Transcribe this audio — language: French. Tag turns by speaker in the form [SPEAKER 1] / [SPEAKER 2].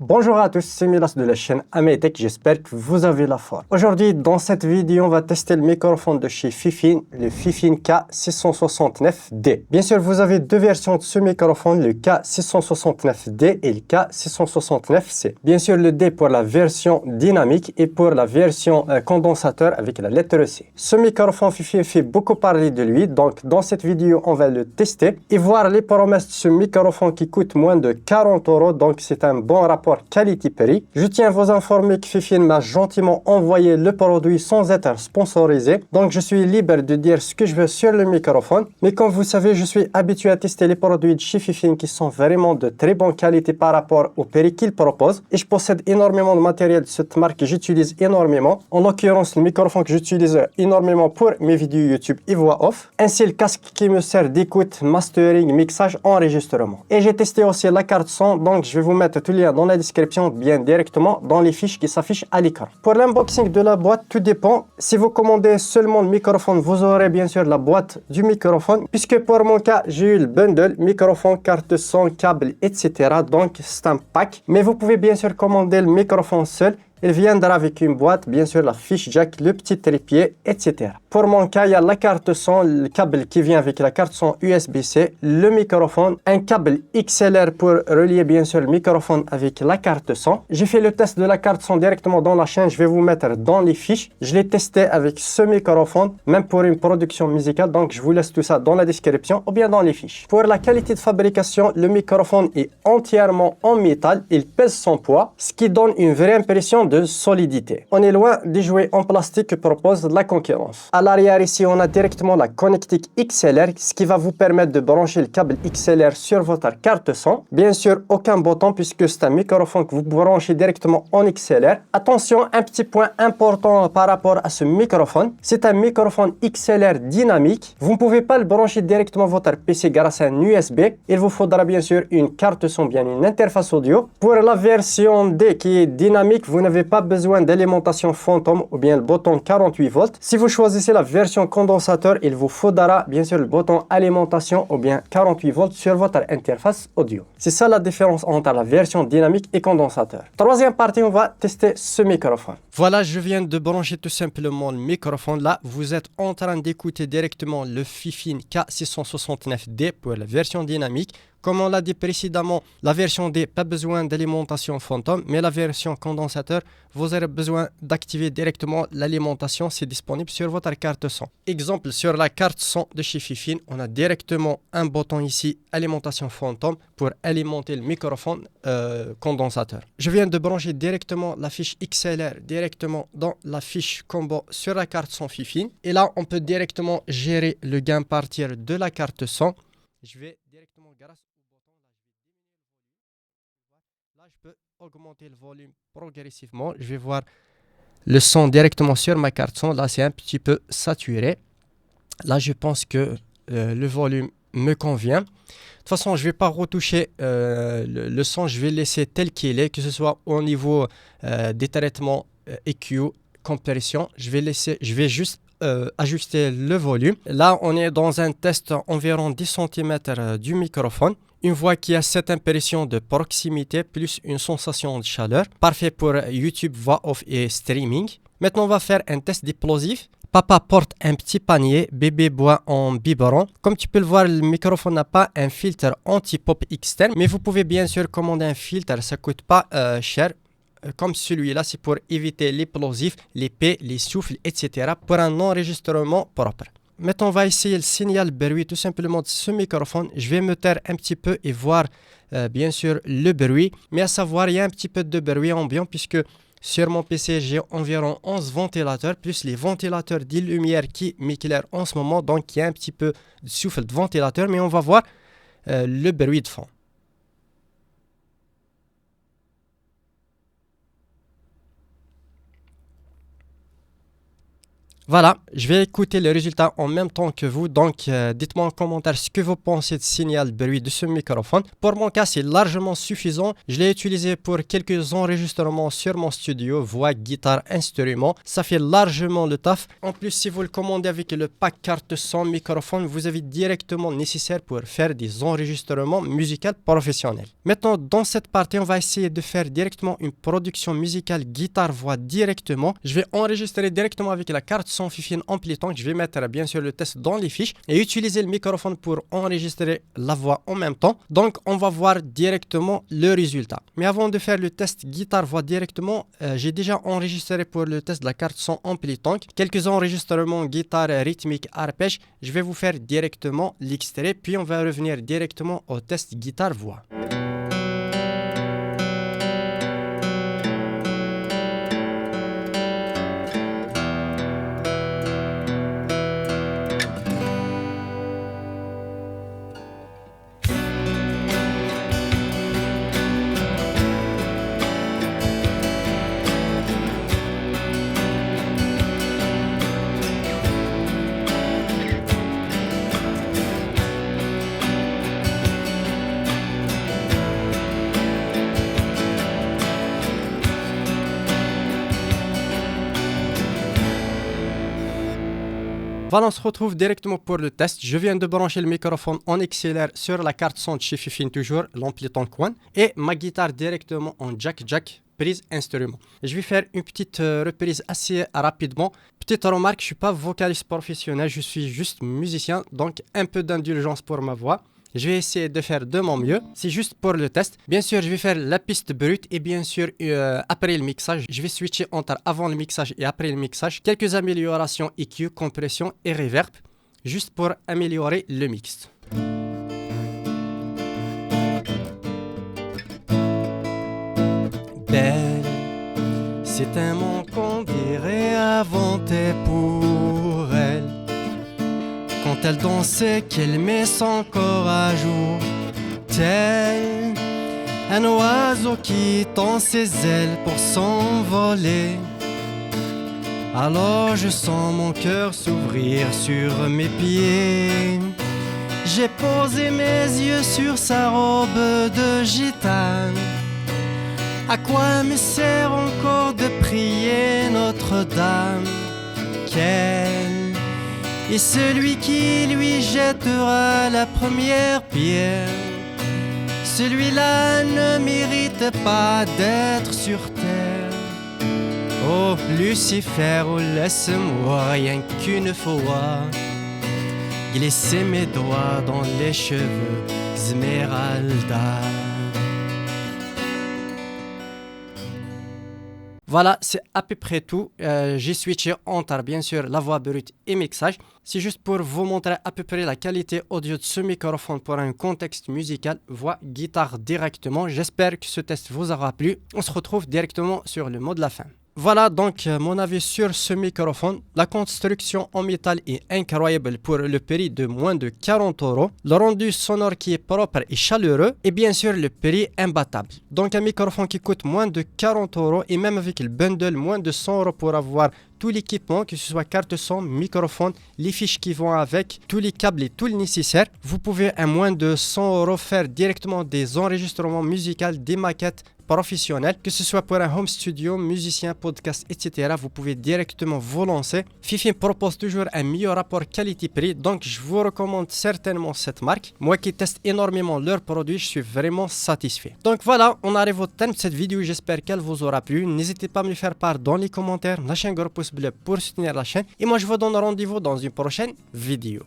[SPEAKER 1] Bonjour à tous, c'est Milas de la chaîne Ametech, j'espère que vous avez la forme. Aujourd'hui, dans cette vidéo, on va tester le microphone de chez Fifine, le Fifine K669D. Bien sûr, vous avez deux versions de ce microphone, le K669D et le K669C. Bien sûr, le D pour la version dynamique et pour la version condensateur avec la lettre C. Ce microphone Fifine fait beaucoup parler de lui, donc dans cette vidéo, on va le tester et voir les promesses de ce microphone qui coûte moins de 40 €, donc c'est un bon rapport qualité-prix. Je tiens à vous informer que Fifine m'a gentiment envoyé le produit sans être sponsorisé. Donc je suis libre de dire ce que je veux sur le microphone. Mais comme vous savez, je suis habitué à tester les produits de chez Fifine qui sont vraiment de très bonne qualité par rapport au prix qu'ils proposent. Et je possède énormément de matériel de cette marque que j'utilise énormément. En l'occurrence, le microphone que j'utilise énormément pour mes vidéos YouTube et voix off. Ainsi le casque qui me sert d'écoute, mastering, mixage, enregistrement. Et j'ai testé aussi la carte son. Donc je vais vous mettre tout le lien dans la description, bien directement dans les fiches qui s'affichent à l'écran. Pour l'unboxing de la boîte, tout dépend. Si vous commandez seulement le microphone, vous aurez bien sûr la boîte du microphone, puisque pour mon cas, j'ai eu le bundle, microphone, carte son, câble, etc. Donc c'est un pack. Mais vous pouvez bien sûr commander le microphone seul. Il viendra avec une boîte, bien sûr la fiche jack, le petit trépied, etc. Pour mon cas, il y a la carte son, le câble qui vient avec la carte son USB-C, le microphone, un câble XLR pour relier bien sûr le microphone avec la carte son. J'ai fait le test de la carte son directement dans la chaîne, je vais vous mettre dans les fiches. Je l'ai testé avec ce microphone, même pour une production musicale, donc je vous laisse tout ça dans la description ou bien dans les fiches. Pour la qualité de fabrication, le microphone est entièrement en métal, il pèse son poids, ce qui donne une vraie impression de solidité. On est loin des jouets en plastique que propose la concurrence. À l'arrière ici, on a directement la connectique XLR, ce qui va vous permettre de brancher le câble XLR sur votre carte son. Bien sûr, aucun bouton puisque c'est un microphone que vous branchez directement en XLR. Attention, un petit point important par rapport à ce microphone, c'est un microphone XLR dynamique. Vous ne pouvez pas le brancher directement à votre PC grâce à un USB. Il vous faudra bien sûr une carte son, bien une interface audio. Pour la version D qui est dynamique, vous n'avez pas besoin d'alimentation fantôme ou bien le bouton 48 volts. Si vous choisissez la version condensateur, il vous faudra bien sûr le bouton alimentation ou bien 48 volts sur votre interface audio. C'est ça la différence entre la version dynamique et condensateur. Troisième partie, on va tester ce microphone. Voilà, je viens de brancher tout simplement le microphone. Là, vous êtes en train d'écouter directement le Fifine K669D pour la version dynamique. Comme on l'a dit précédemment, la version D, pas besoin d'alimentation fantôme, mais la version condensateur, vous aurez besoin d'activer directement l'alimentation, c'est disponible sur votre carte son. Exemple, sur la carte son de chez Fifine, on a directement un bouton ici, alimentation fantôme, pour alimenter le microphone condensateur. Je viens de brancher directement la fiche XLR directement dans la fiche combo sur la carte son Fifine. Et là, on peut directement gérer le gain à partir de la carte son. Je vais directement, grâce là, je peux augmenter le volume progressivement. Je vais voir le son directement sur ma carte son. Là, c'est un petit peu saturé. Là, je pense que le volume me convient. De toute façon, je ne vais pas retoucher le son. Je vais le laisser tel qu'il est, que ce soit au niveau des traitements EQ, compression. Je vais juste ajuster le volume. Là, on est dans un test environ 10 cm du microphone. Une voix qui a cette impression de proximité plus une sensation de chaleur. Parfait pour YouTube, voix off et streaming. Maintenant, on va faire un test d'explosif. Papa porte un petit panier, bébé boit en biberon. Comme tu peux le voir, le microphone n'a pas un filtre anti-pop externe, mais vous pouvez bien sûr commander un filtre, ça ne coûte pas cher. Comme celui-là, c'est pour éviter l'explosif, les pets, les souffles, etc. pour un enregistrement propre. Maintenant, on va essayer le signal bruit tout simplement de ce microphone. Je vais me taire un petit peu et voir bien sûr le bruit. Mais à savoir, il y a un petit peu de bruit ambiant puisque sur mon PC, j'ai environ 11 ventilateurs plus les ventilateurs de lumière qui m'éclairent en ce moment. Donc, il y a un petit peu de souffle de ventilateur, mais on va voir le bruit de fond. Voilà, je vais écouter le résultat en même temps que vous, donc dites-moi en commentaire ce que vous pensez de signal bruit de ce microphone. Pour mon cas, c'est largement suffisant. Je l'ai utilisé pour quelques enregistrements sur mon studio, voix, guitare, instrument. Ça fait largement le taf. En plus, si vous le commandez avec le pack carte son microphone, vous avez directement nécessaire pour faire des enregistrements musicaux professionnels. Maintenant, dans cette partie, on va essayer de faire directement une production musicale guitare-voix directement. Je vais enregistrer directement avec la carte son Fifine Amplitank. Je vais mettre bien sûr le test dans les fiches et utiliser le microphone pour enregistrer la voix en même temps. Donc on va voir directement le résultat. Mais avant de faire le test guitare-voix directement, j'ai déjà enregistré pour le test de la carte son Amplitank quelques enregistrements guitare rythmique arpège. Je vais vous faire directement l'extrait puis on va revenir directement au test guitare-voix. Voilà, on se retrouve directement pour le test. Je viens de brancher le microphone en XLR sur la carte son de chez Fifine toujours, l'Amplitank One, et ma guitare directement en jack prise instrument. Je vais faire une petite reprise assez rapidement. Petite remarque, je ne suis pas vocaliste professionnel, je suis juste musicien, donc un peu d'indulgence pour ma voix. Je vais essayer de faire de mon mieux. C'est juste pour le test. Bien sûr, je vais faire la piste brute et bien sûr, après le mixage, je vais switcher entre avant le mixage et après le mixage. Quelques améliorations EQ, compression et reverb, juste pour améliorer le mix. Belle, c'est un mot qu'on dirait inventé pour elle. Quand elle dansait, qu'elle met son corps à jour, tel un oiseau qui tend ses ailes pour s'envoler. Alors je sens mon cœur s'ouvrir sur mes pieds. J'ai posé mes yeux sur sa robe de gitane. À quoi me sert encore de prier Notre-Dame? Quel et celui qui lui jettera la première pierre, celui-là ne mérite pas d'être sur terre. Oh Lucifer, oh, laisse-moi rien qu'une fois glisser mes doigts dans les cheveux Esmeralda. Voilà, c'est à peu près tout. J'ai switché entre bien sûr la voix brute et mixage. C'est juste pour vous montrer à peu près la qualité audio de ce microphone pour un contexte musical, voix, guitare directement. J'espère que ce test vous aura plu. On se retrouve directement sur le mot de la fin. Voilà donc mon avis sur ce microphone. La construction en métal est incroyable pour le prix de moins de 40 €. Le rendu sonore qui est propre et chaleureux. Et bien sûr le prix imbattable. Donc un microphone qui coûte moins de 40 € et même avec le bundle moins de 100 € pour avoir tout l'équipement, que ce soit carte son, microphone, les fiches qui vont avec, tous les câbles et tout le nécessaire. Vous pouvez à moins de 100 € faire directement des enregistrements musicaux, des maquettes professionnels, que ce soit pour un home studio, musicien, podcast, etc. Vous pouvez directement vous lancer. Fifine propose toujours un meilleur rapport qualité-prix, donc je vous recommande certainement cette marque. Moi qui teste énormément leurs produits, je suis vraiment satisfait. Donc voilà, on arrive au terme de cette vidéo, j'espère qu'elle vous aura plu. N'hésitez pas à me le faire part dans les commentaires, lâchez un gros pouce bleu pour soutenir la chaîne. Et moi je vous donne rendez-vous dans une prochaine vidéo.